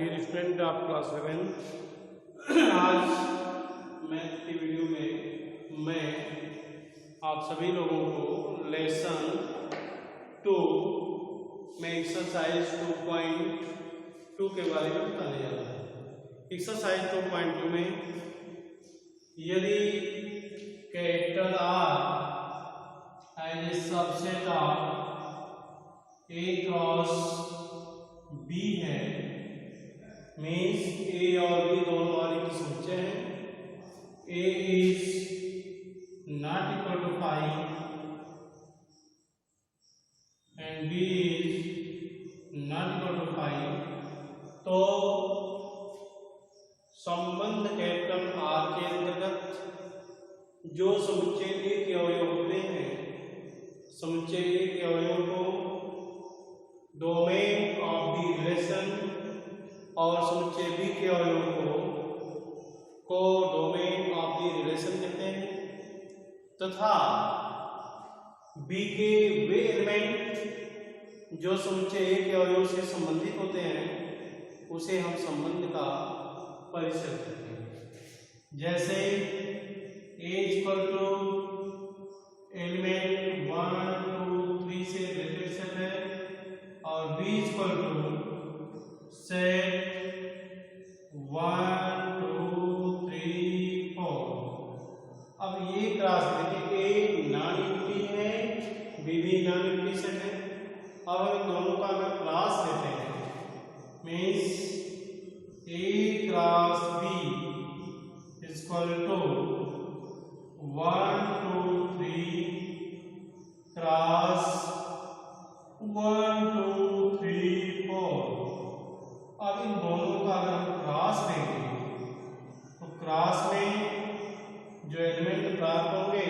Dear student of class 11। आज math की video में मैं आप सभी लोगों को लेसन 2 में एक्सरसाइज 2.2 के बारे में बताने जा रहा है। एक्सरसाइज 2.2 में यदि capital R as a subset of A cross B है, मीन्स A और B दोनों वाले की समुच्चय है। A is not equal to 5 and B is not equal to 5, तो संबंध कैपिटल R के अंतर्गत जो समुच्चय A के अवयव होते हैं, समुच्चय A के अवयव को डोमेन ऑफ द रिलेशन और समुच्चय B के अवयव को डोमेन ऑफ द रिलेशन कहते हैं, तथा B के वे एलिमेंट जो समुच्चय A के अवयव से संबंधित होते हैं उसे हम संबंध का परिचय देते हैं। जैसे A इक्वल टू एलिमेंट 1 2 3 से रिलेटेड सेट है और B इक्वल टू सेट 1 2 3 4। अब ये क्लास देखिए A नॉन यूनिटी है, B भी नॉन यूनिटी सेट है। अब हम दोनों का अगर क्लास लेते हैं, means A cross B equal to 1 2 3 cross 1 2 3 4। अब इन दोनों का अगर हम क्रॉस लेंगे तो क्रॉस में जो एलिमेंट प्राप्त होंगे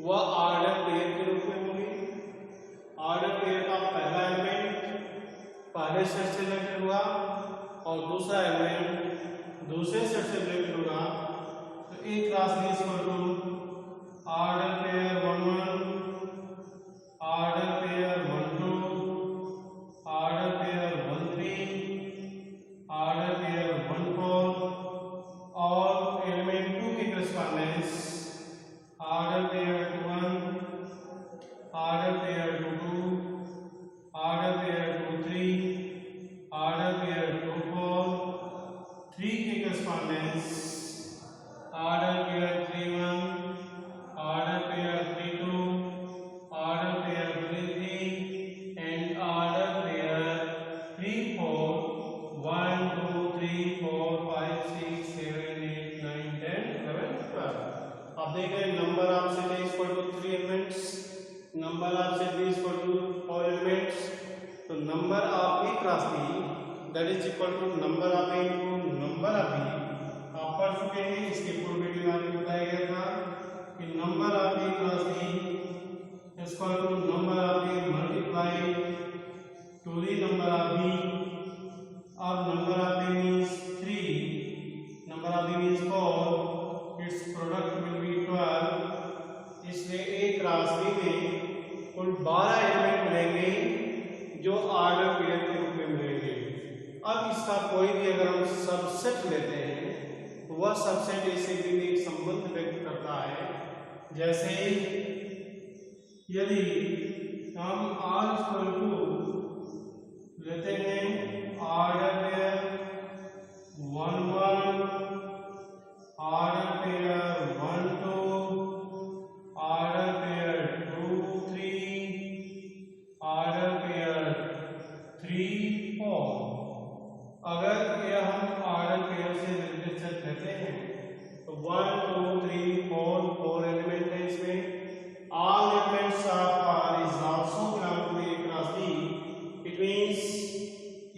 वह ऑर्डर पेयर के रूप में होंगे। ऑर्डर पेयर का पहला एलिमेंट पहले सेट से रिलेटेड होगा और दूसरा एलिमेंट दूसरे सेट से रिलेटेड होगा। तो A cross B equal to order pair 1 1, order pair 1 2, order pair 1 3, order pair 1 4 और एलिमेंट 2 की correspondence order pair 1, order pair 2 2, order pair 2 3, order pair 2 4, 3 की correspondence order pair 3 1, order pair 3 2, order pair 3 3 and order pair 3 4 1 2 3 4 5 6 7 8 9 10 11 12। अब देख रहे number of set A equal to 3 elements, number of set B equal to 4 elements. तो number of A cross B that is equal to number of A into number of B। आप पढ़ चुके हैं, इसके पूर्व वीडियो में बताया गया था कि number of A cross B equal to number of A multiply to the number of B। अब number of A means 3, number of B means 4, its product will be 12। इसलिए A क्रॉस B में कुल 12 element मिलेंगे जो order pair के रूप में मिलेंगे। अब इसका कोई भी अगर हम सबसेट लेते हैं तो वह सबसेट A से B में एक संबंध व्यक्त करता है। जैसे यदि हम R इक्वल टू लेते हैं order pair 1 1, order pair 1 2, order pair 2 3, order pair 3 4। अगर यह हम ऑर्डर पेयर से रिलेटेड सेट लेते हैं तो 1 2 3 4 एलिमेंट है इसमें। All elements of R is also belong to A cross B. It means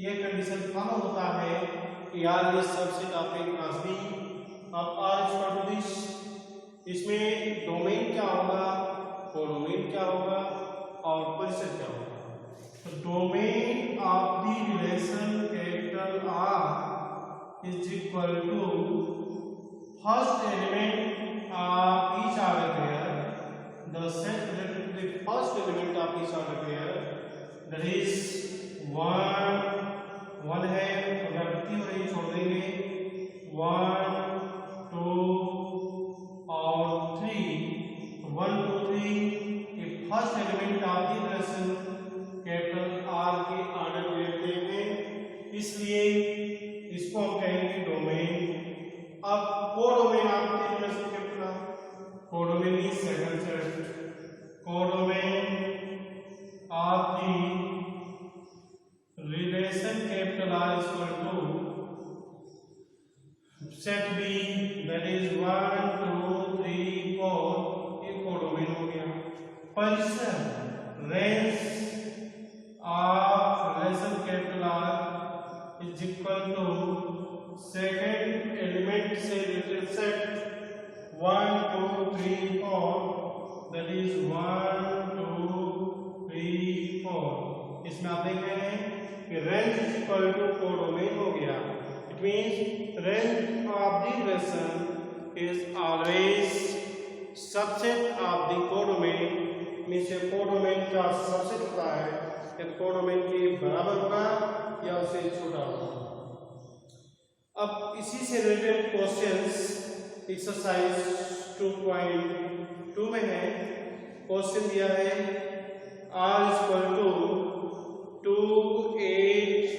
ये कंडीशन फॉलो होता है कि R is subset of A cross B। अब R is equal to this, इसमें डोमेन क्या होगा, कोडोमेन क्या होगा और परिचय क्या होगा। तो domain of the relation capital R is equal to first element of each order pair, the set related to the first element of each order pair, that is 1 1 है, पुनरावृत्ति हो रही, छोड़ देंगे 1 2 और 3, 1 2 3 ये first element of the relation capital R के order में रहते हैं, इसलिए इसको हम कहेंगे डोमेन। अब codomain of the relation capital R, codomain is second set, codomain of the relation capital R is equal to set B, that is 1 2 3 4, ये कोडोमेन हो गया। परिसर range of relation capital R is equal to second element से related set 1 2 3 4, that is 1 2 3 4। इसमें आप देख रहे हैं range is equal to codomain हो गया। It means range of the relation is always subset of the codomain. Means codomain का subset होता है, या कोडोमेन के बराबर होगा या उससे छोटा होगा। अब इसी से रिलेटेड क्वेश्चंस एक्सरसाइज 2.2 में है। क्वेश्चन दिया है R is equal to 2 8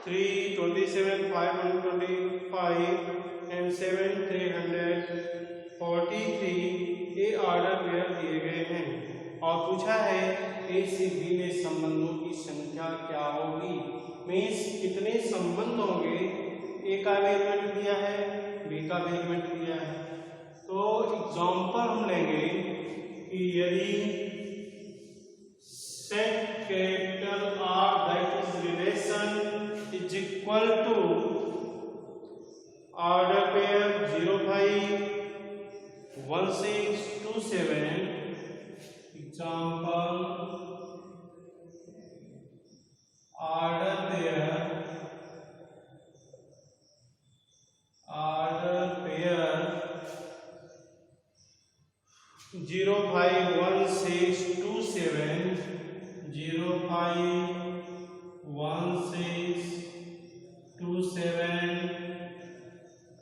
3 27 525 and 7 343 ये ऑर्डर पेयर दिए गए हैं और पूछा है ए से बी में संबंधों की संख्या क्या होगी। मीन्स कितने संबंध होंगे, ए का भी एलिमेंट दिया है, बी का भी एलिमेंट दिया है। तो एग्जांपल हम लेंगे कि यदि set capital R that is relation is equal to order pair 0 5 1 6 2 7, example order pair 0 5 1 6 2 7, 0 5 1 6 2 7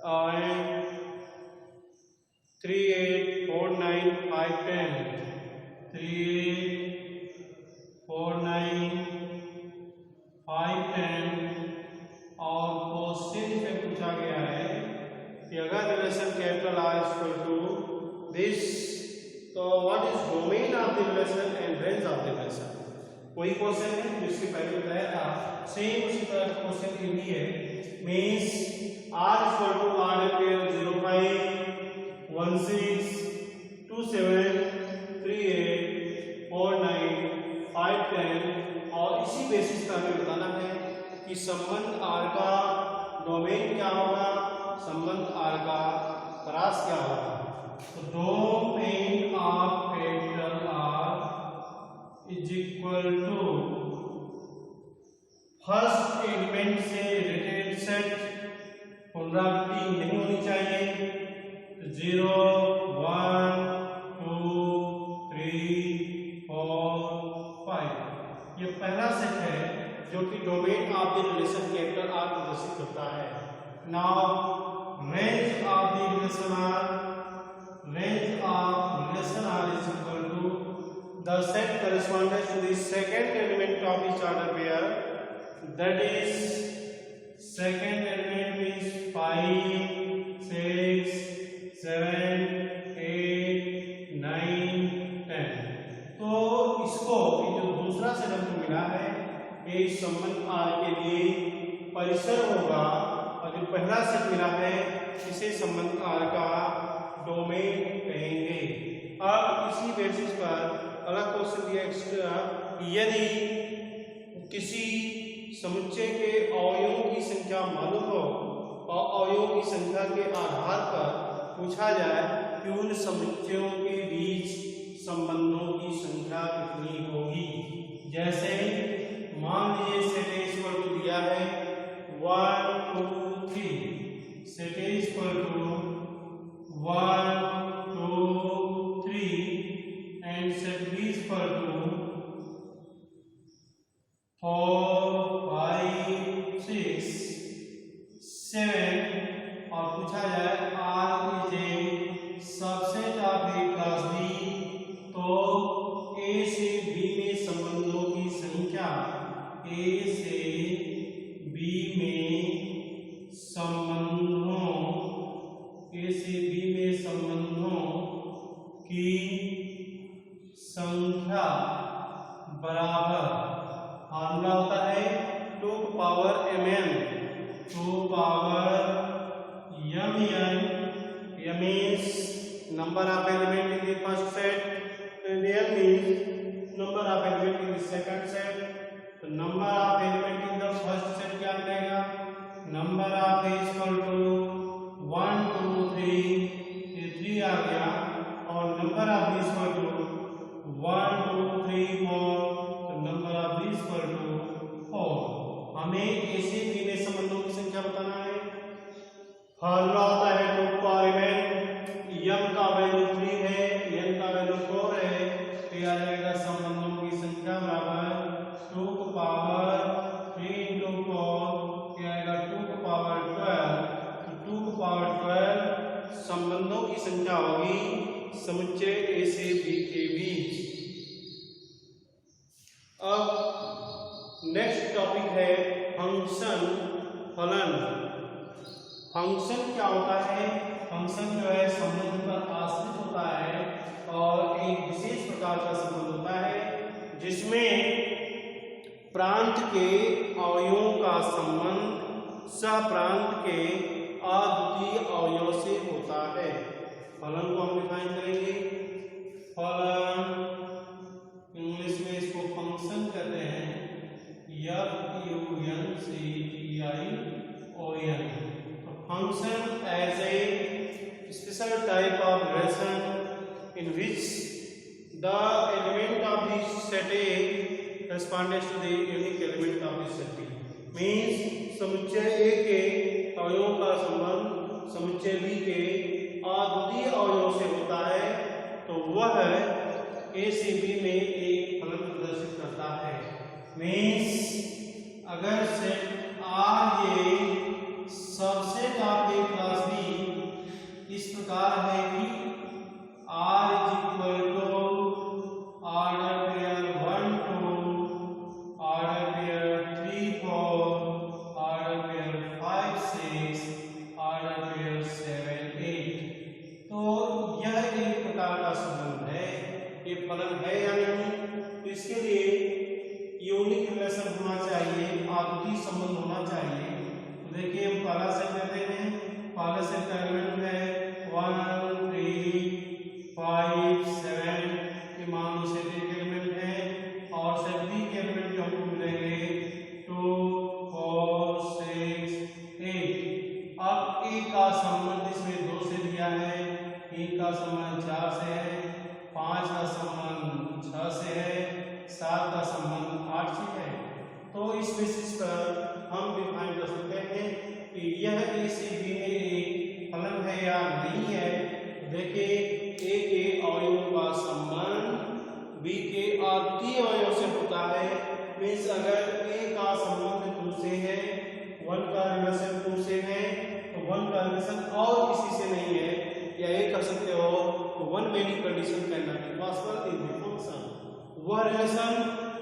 and 3 8 4 9 5 10, 3 8 4 9 5 10। और क्वेश्चन में पूछा गया है कि अगर relation capital R is equal to this, तो what is domain of the relation and range of the relation. वही question है जो इसके पहले बताया था, सेम उसी तरह का क्वेश्चन ये भी है। Means R is equal to order pair 0 5 1 6 2 7 3 8 4 9 5 10। और इसी बेसिस पर हमें बताना है कि संबंध R का डोमेन क्या होगा, संबंध R का क्रॉस क्या होगा। तो domain of capital R is equal to first element से रिलेटेड सेट, पुनरावृत्ति नहीं होनी चाहिए, 0 1 2 3 4 5 ये पहला सेट है जो कि domain of the relation capital R प्रदर्शित करता है। Now range of the relation R, range of relation R is equal to the set corresponding to the second element of each order pair, that is second element is 5 6 7 8 9 10। तो इसको जो दूसरा set हमको मिला है ये संबंध R के लिए परिसर होगा, और जो पहला सेट मिला है इसे संबंध R का डोमेन कहेंगे। अब इसी बेसिस पर अगला क्वेश्चन दिया एक्स्ट्रा, यदि किसी समुच्चय के अवयवों की संख्या मालूम हो और अवयवों की संख्या के आधार पर पूछा जाए कि उन समुच्चयों के बीच संबंधों की संख्या कितनी होगी। जैसे मान लीजिए सेट ए इक्वल टू दिया है 1 2 3, set A equal to 1 2 3 and set B is equal to 4 5 7 और पूछा जाए R is a subset of a class B, तो A से B में संबंधों की संख्या, A से B में संबंधों, A से B में संबंधों की संख्या बराबर, फॉर्मूला होता है 2 power mn, 2 power mn, m is number of element in the first set and n is number of element in the second set. तो number of element in the first set क्या मिलेगा, number of is equal to 1 2 3, ये 3 आ गया, और number of is equal to 1 2 3 4, तो number of is equal to 4। हमें A से B में संबंधों की संख्या बताना है, फॉर्मूला होता है 2 पावर m, m का वैल्यू 3 है, n का वैल्यू 4 है, तो आ जाएगा संबंधों की संख्या बराबर 2 की पावर 3 into 4, ये आएगा 2 की पावर 12, तो 2 की पावर 12 संबंधों की संख्या होगी समुच्चय A से B के बीच। अब नेक्स्ट टॉपिक है फंक्शन, फलन। फंक्शन क्या होता है, फंक्शन जो है संबंध पर आश्रित होता है और एक विशेष प्रकार का संबंध होता है जिसमें प्रांत के अवयवों का संबंध सह प्रांत के अद्वितीय अवयव से होता है। फलन को हम डिफाइन करेंगे, फलन इंग्लिश में इसको फंक्शन कहते हैं, FUNCTION। Function as a special type of relation in which the element of the set A corresponds to the unique element of the set B, means समुच्चय A के अवयवों का संबंध समुच्चय B के अद्वितीय अवयव से होता है, तो वह A से B में एक फलन प्रदर्शित करता है। मीन्स अगर सेट R ये subset of a class B इस प्रकार है कि R is equal to order pair 1 2, order pair 3 4, order pair 5 6, order pair 7 8, तो यह एक प्रकार का संबंध है, ये फलन है या नहीं। तो इसके लिए यूनिक रिलेशन होना चाहिए, अद्वितीय संबंध होना चाहिए। देखिए हम पहला सेट लेते हैं, पहला सेट का एलिमेंट है 1 3 5 7 के मान सेट ए के एलिमेंट है, और सेट बी के एलिमेंट जो हमको मिलेंगे 2 4 6 8। अब ए का संबंध इसमें 2 से दिया है, ए का संबंध 4 से है, 5 का संबंध 6 से है, 7 का संबंध 8 से है। तो इस बेसिस पर हम डिफाइन कर सकते हैं कि यह A से B में एक फलन है या नहीं है। देखिए A के अवयवों का संबंध B के अद्वितीय अवयव से होता है। मीन्स अगर A का संबंध 2 से है, 1 का रिलेशन 2 से है, तो 1 का रिलेशन और किसी से नहीं है, या ये कह सकते हो one many condition can not be possible in the function. वह रिलेशन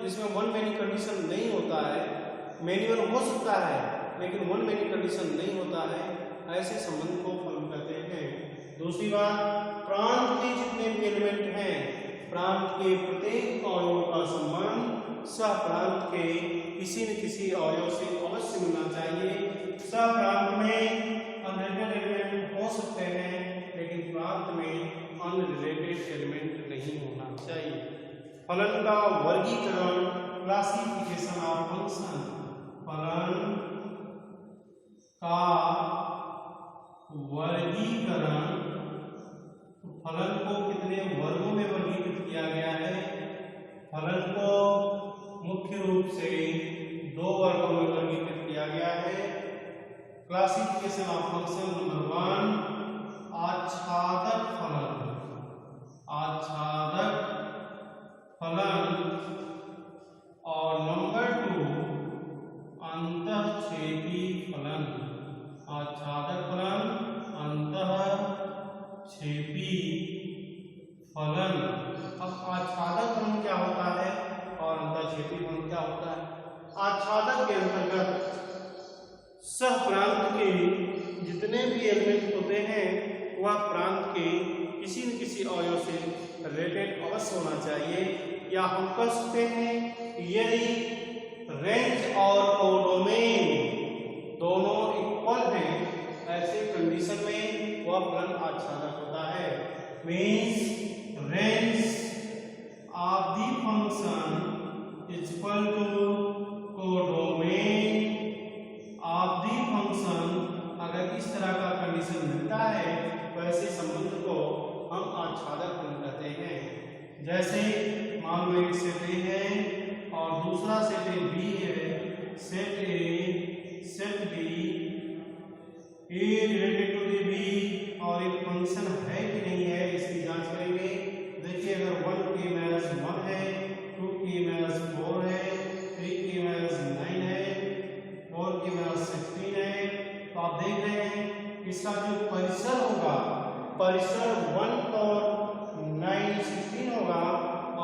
जिसमें वन मेनी कंडीशन नहीं होता है, मैन्युअल हो सकता है लेकिन वन मेनी कंडीशन नहीं होता है, ऐसे संबंध को फलन कहते हैं। दूसरी बात, प्रांत के जितने भी एलिमेंट हैं, प्रांत के प्रत्येक अवयव का संबंध सह प्रांत के किसी न किसी अवयव से अवश्य मिलना चाहिए। सह प्रांत में अनरिलेटेड एलिमेंट हो सकते हैं लेकिन प्रांत में अनरिलेटेड एलिमेंट नहीं होना चाहिए। फलन का वर्गीकरण, क्लासिफिकेशन ऑफ फंक्शन। फलन का वर्गीकरण, फलन को कितने वर्गों में वर्गीकृत किया गया है। फलन को मुख्य रूप से 2 वर्गों में वर्गीकृत किया गया है। क्लासिफिकेशन ऑफ फंक्शन नंबर 1, आच्छादक फलन। आच्छादक फलन, और नंबर 2 अंतःक्षेपी फलन। फलन। अब आच्छादक फलन क्या होता है और अंतःक्षेपी फलन क्या होता है? आच्छादक के अंतर्गत सह प्रांत के जितने भी एलिमेंट होते हैं वह प्रांत के किसी न किसी अवयव से रिलेटेड अवश्य होना चाहिए, या हम कह सकते हैं यदि रेंज और कोडोमेन दोनों इक्वल हैं, ऐसे कंडीशन में वह फलन आच्छादक होता है। Means range of the function is equal to codomain of the function. अगर इस तरह का कंडीशन मिलता है तो ऐसे संबंध को हम आच्छादक फलन कहते हैं। जैसे मान लो एक सेट ए है और दूसरा सेट ए बी है। Set A set B A related to the B और एक फंक्शन है कि नहीं है इसकी जांच करेंगे। देखिए अगर 1k-1 है, 2k-4 है, 3k-9 है, 4k-16 है, तो आप देख रहे हैं इसका जो परिसर होगा, परिसर 1 और 9, 16 होगा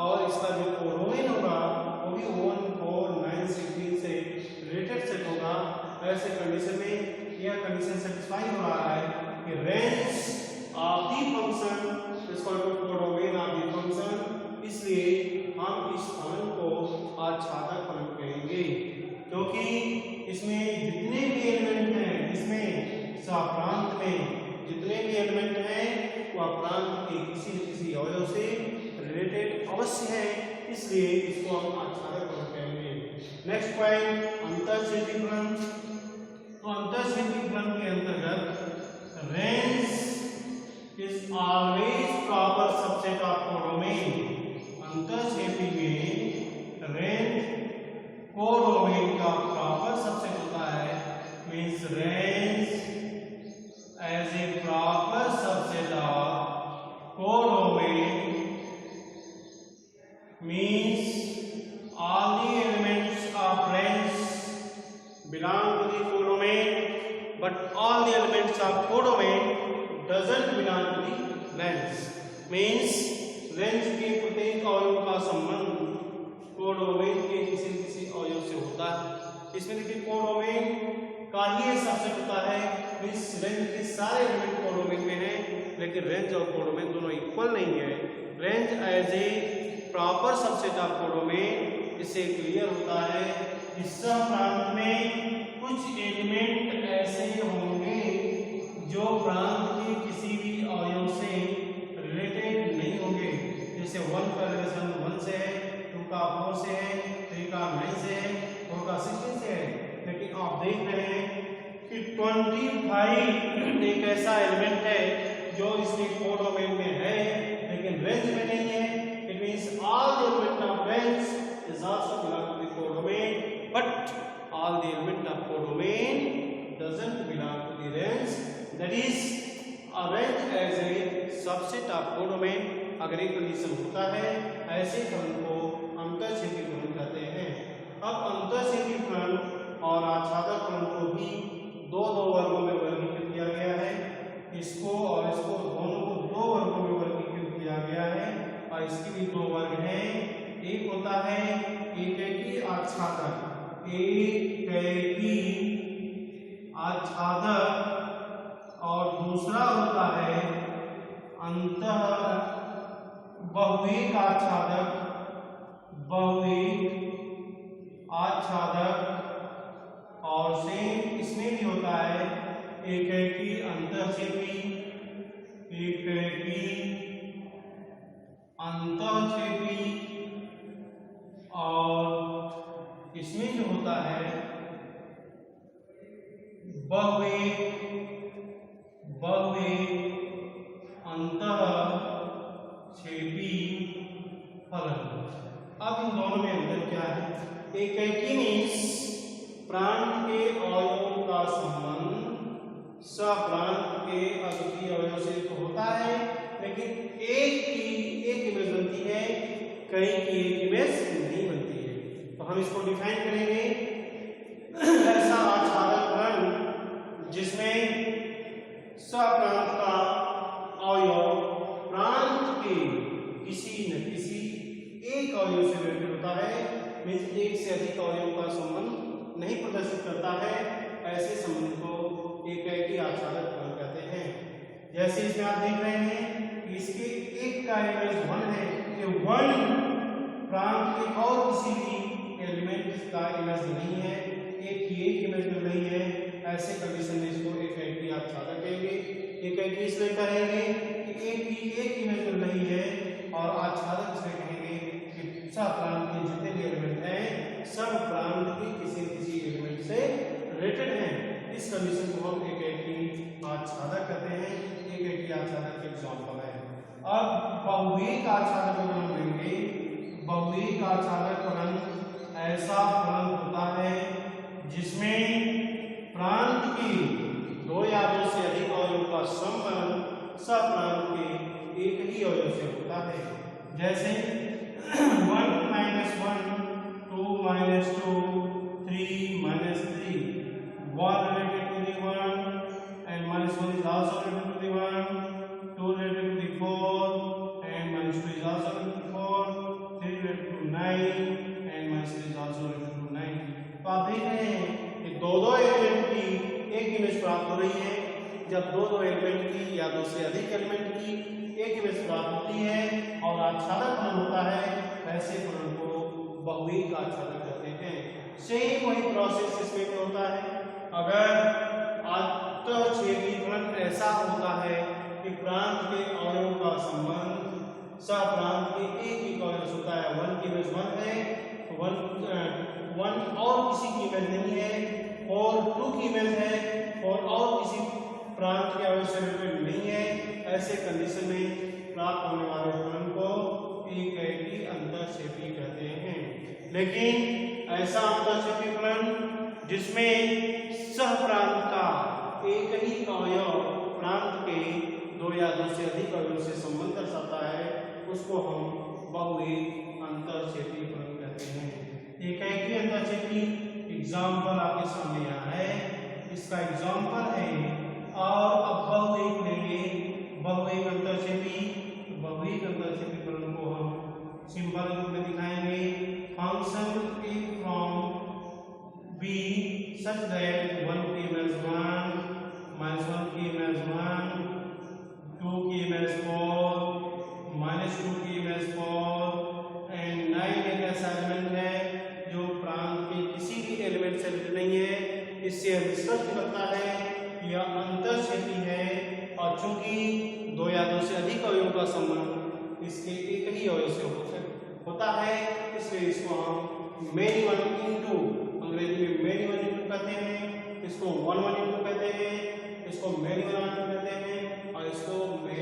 और इसका जो कोडोमेन होगा वो भी 1, 4, 9, 16 से रिलेटेड सेट होगा। ऐसे कंडीशन में यह कंडीशन सेटिस्फाई हो रहा है कि range of the function is equal to codomain of the function, इसलिए हम इस फलन को आच्छादक फलन कहेंगे, क्योंकि इसमें जितने भी एलिमेंट हैं, इसमें सह-प्रांत में जितने भी एलिमेंट हैं वह प्रांत के किसी न किसी अवयव से रिलेटेड अवश्य है, इसलिए इसको हम आच्छादक फलन कहेंगे। नेक्स्ट पॉइंट अंतःक्षेपी फलन। तो अंतःक्षेपी फलन के अंतर्गत range is always proper subset of codomain. अंतःक्षेपी में रेंज कोडोमेन का प्रॉपर सबसेट होता है। Means range as a proper subset of codomain means all the elements of range belong to the codomain, but all the elements of codomain doesn't belong to the range. Means range के प्रत्येक अवयव का संबंध codomain के किसी अवयव से होता है। इसमें देखिए कोडोमेन का ही सबसेट होता है। मीन्स रेंज के सारे एलिमेंट कोडोमेन में हैं, लेकिन रेंज और कोडोमेन दोनों इक्वल नहीं है। Range as a proper subset of codomain, इससे क्लियर होता है कि सह प्रांत में कुछ एलिमेंट ऐसे होंगे जो प्रांत के किसी भी अवयव से रिलेटेड नहीं होंगे। जैसे 1 का रिलेशन 1 से है, 2 का 4 से है, 3 का 9 से है, 4 का 16 से है। लेकिन आप देख रहे हैं कि 25 एक ऐसा एलिमेंट है जो इसके कोडोमेन में है लेकिन रेंज में नहीं है। It means all the element of range is also belong to the codomain, but all the element of codomain doesn't belong to the range. That is a range as a subset of codomain. अगर एक condition होता है ऐसे फलन को अंतःक्षेपी फलन कहते हैं। अब अंतःक्षेपी फलन और आच्छादक फलन को भी दो वर्गों में वर्गीकृत किया गया है। इसको और इसको दोनों को 2 वर्गों में वर्गीकृत किया गया है और इसके भी 2 वर्ग हैं। एक होता है एकैकी आच्छादक, एकैकी आच्छादक, और दूसरा होता है अंतः बहुएक आच्छादक, बहुएक आच्छादक, और सेम इसमें भी होता है एकैकी अंतःक्षेपी, एकैकी अंतःक्षेपी, और इसमें जो होता है बहुएक अंतःक्षेपी फलन। अब इन दोनों में अंतर क्या है? एकैकी मीन्स प्रांत के अवयवों का संबंध सप्रांत के अद्वितीय अवयव से तो होता है, लेकिन एक की एक इमेज बनती है, कई की एक इमेज नहीं बनती है। तो हम इसको डिफाइन करेंगे। ऐसा आच्छादक फलन जिसमें सप्रांत का अवयव प्रांत के किसी अवयव से रिलेटेड होता है, मीन्स एक से अधिक अवयव का संबंध नहीं प्रदर्शित करता है, ऐसे संबंध को एकाएकी आच्छादक फलन कहते हैं। जैसे इसमें आप देख रहे हैं इसके एक का इमेज 1 है कि 1 प्रांत के और किसी भी एलिमेंट का इमेज नहीं है, एक की एक इमेज में नहीं है, ऐसे कंडीशन में इसको एकाएकी आच्छादक कहेंगे। एकाएकी इसलिए कहेंगे कि एक की एक इमेज में नहीं है, और आच्छादक इसलिए कहेंगे कि सब प्रांत के जितने भी एलिमेंट हैं सब प्रांत के किसी न किसी एलिमेंट से रिलेटेड हैं। इस कंडीशन को हम एकाएकी आच्छादक कहते हैं। एकाएकी आच्छादक के एग्जांपल है। अब बहुएक आच्छादक फलन लेंगे। बहुएक आच्छादक फलन ऐसा फलन होता है जिसमें प्रांत के दो या दो से अधिक अवयव का संबंध सब प्रांत के एक ही अवयव से होता है। जैसे 1 - 1, 2 - 2, 3 - 3, 1 related to the 1 and -1 is also related to the 1, 2 related to the 4 and -2 is also related to 4, 3 related to 9 and -3 is also related to 9। तो आप देख रहे हैं कि दो एलिमेंट की एक इमेज प्राप्त हो रही है। जब दो एलिमेंट की या दो से अधिक एलिमेंट की एक इमेज प्राप्त होती है और आच्छादक फलन होता है, ऐसे फलन को बहुएक आच्छादक कहते हैं। सेम वही प्रोसेस इसमें भी होता है। अगर अंतःछेदी फलन ऐसा होता है कि प्रांत के अवयव का संबंध सब प्रांत के एक ही अवयव से होता है, 1 की इमेज 1 है, 1 और किसी की इमेज नहीं है, और 2 की इमेज है और किसी प्रांत के अवयव से रिलेटेड नहीं है, ऐसे कंडीशन में प्राप्त होने वाले फलन को एकाएकी अंतःछेदी कहते हैं। लेकिन ऐसा अंतःछेदी फलन जिसमें सह प्रांत का एक ही अवयव प्रांत के दो या दो से अधिक अवयव से संबंध दर्शाता है, उसको हम बहुएक अंतःछेदी फलन कहते हैं। एकाएकी अंतःछेदी एग्जाम्पल आपके सामने यहाँ है, इसका एग्जाम्पल है। और अब बहुएक लेंगे, बहुएक अंतःछेदी। बहुएक अंतःछेदी फलन को हम सिंपल रूप में दिखाएंगे। Function a from b such that 1 की इमेज 1, -1 की इमेज 1, 2 की इमेज 4, -2 की इमेज 4 एंड 9 एक ऐसा एलिमेंट है जो प्रांत के किसी भी एलिमेंट से रिलेटेड नहीं है। इससे हम निष्कर्ष निकलता है कि यह अंतःछेदी है, और चूंकि दो या दो से अधिक अवयव का संबंध इसके एक ही अवयव से होता है, इसलिए इसको हम मेनी वन इंटू, अंग्रेजी में मेनी वन इंटू कहते हैं, इसको 1 इंटू कहते हैं, इसको मेनी वन इंटू कहते हैं, और इसको 1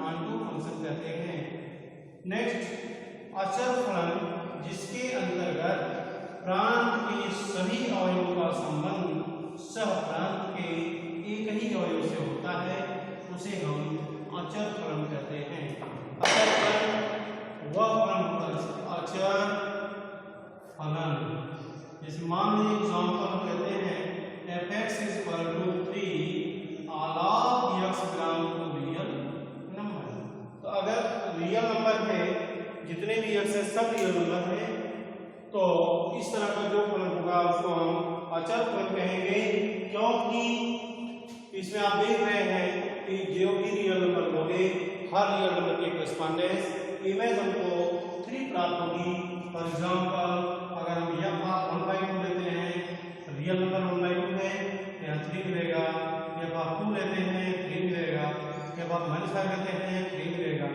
इंटू फंक्शन कहते हैं। नेक्स्ट अचर फलन जिसके अंतर्गत प्रांत के सभी अवयवों का संबंध सह प्रांत के एक ही अवयव से होता है, उसे हम अचर फलन कहते हैं। अचर फलन वह फलन होता है, अचर फलन जैसे मान लीजिए एग्जाम्पल हम कहते हैं f(x) = 3 all of x belong to real number. तो अगर रियल नंबर है, जितने भी x है सब रियल नंबर है, तो इस तरह का जो फलन होगा उसको हम अचर फलन कहेंगे, क्योंकि इसमें आप देख रहे हैं कि जो भी रियल नंबर होंगे हर रियल नंबर के करस्पॉन्डेंस इमेज हमको 3 प्राप्त होगी। फॉर एग्जांपल अगर हम यहाँ 1/2 लेते हैं, रियल नंबर 1/2 है, यहाँ 3 मिलेगा। जब आप 2 लेते हैं 3 मिलेगा, जब आप -5 लेते हैं 3 मिलेगा।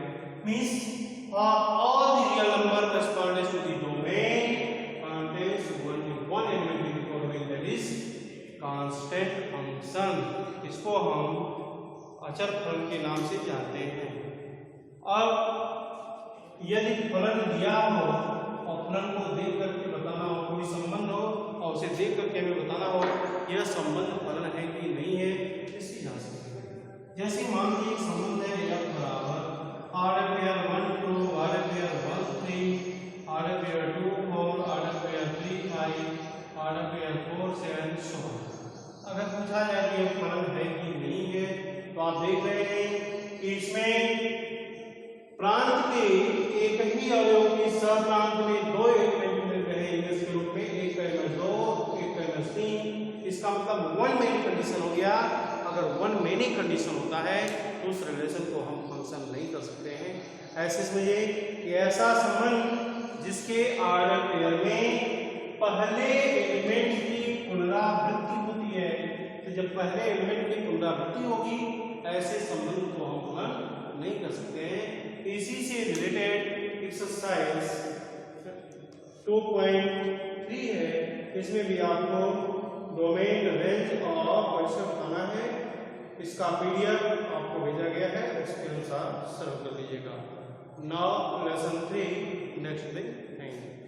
Means all the real number correspondence to the domain contains only one element in the domain, that is constant function। इसको हम अचर फलन के नाम से जानते हैं। अब यदि फलन दिया हो और फलन को देख करके बताना हो, कोई संबंध हो और उसे देख करके हमें बताना हो यह संबंध फलन है कि नहीं है, इसकी जांच करेंगे। जैसे मान लीजिए एक संबंध है f बराबर r pair 1 2 r pair 1 3 r pair 2 4 r pair 3 5 r pair 4 7 so। अगर पूछा जाए कि यह फलन है कि नहीं है, तो आप देख रहे हैं कि इसमें प्रांत के एक ही अवयव की सहप्रांत में दो एलिमेंट मिल रहे हैं इनवर्स के रूप में, एक का इनवर्स 2, एक का इनवर्स 3। इसका मतलब वन मेनी कंडीशन हो गया। अगर वन मेनी कंडीशन होता है तो उस रिलेशन को हम फंक्शन नहीं कर सकते हैं। ऐसे समझिए कि ऐसा संबंध जिसके ऑर्डर पेयर में पहले एलिमेंट की पुनरावृत्ति होती है, तो जब पहले एलिमेंट की पुनरावृत्ति होगी ऐसे संबंध को हम फंक्शन नहीं कर सकते हैं। इसी से रिलेटेड एक्सरसाइज 2.3 है, इसमें भी आपको डोमेन रेंज और क्वेश्चन उठाना है। इसका पीडीएफ आपको भेजा गया है, उसके अनुसार सर्व कर दीजिएगा। Now lesson 3 next day. Thank you.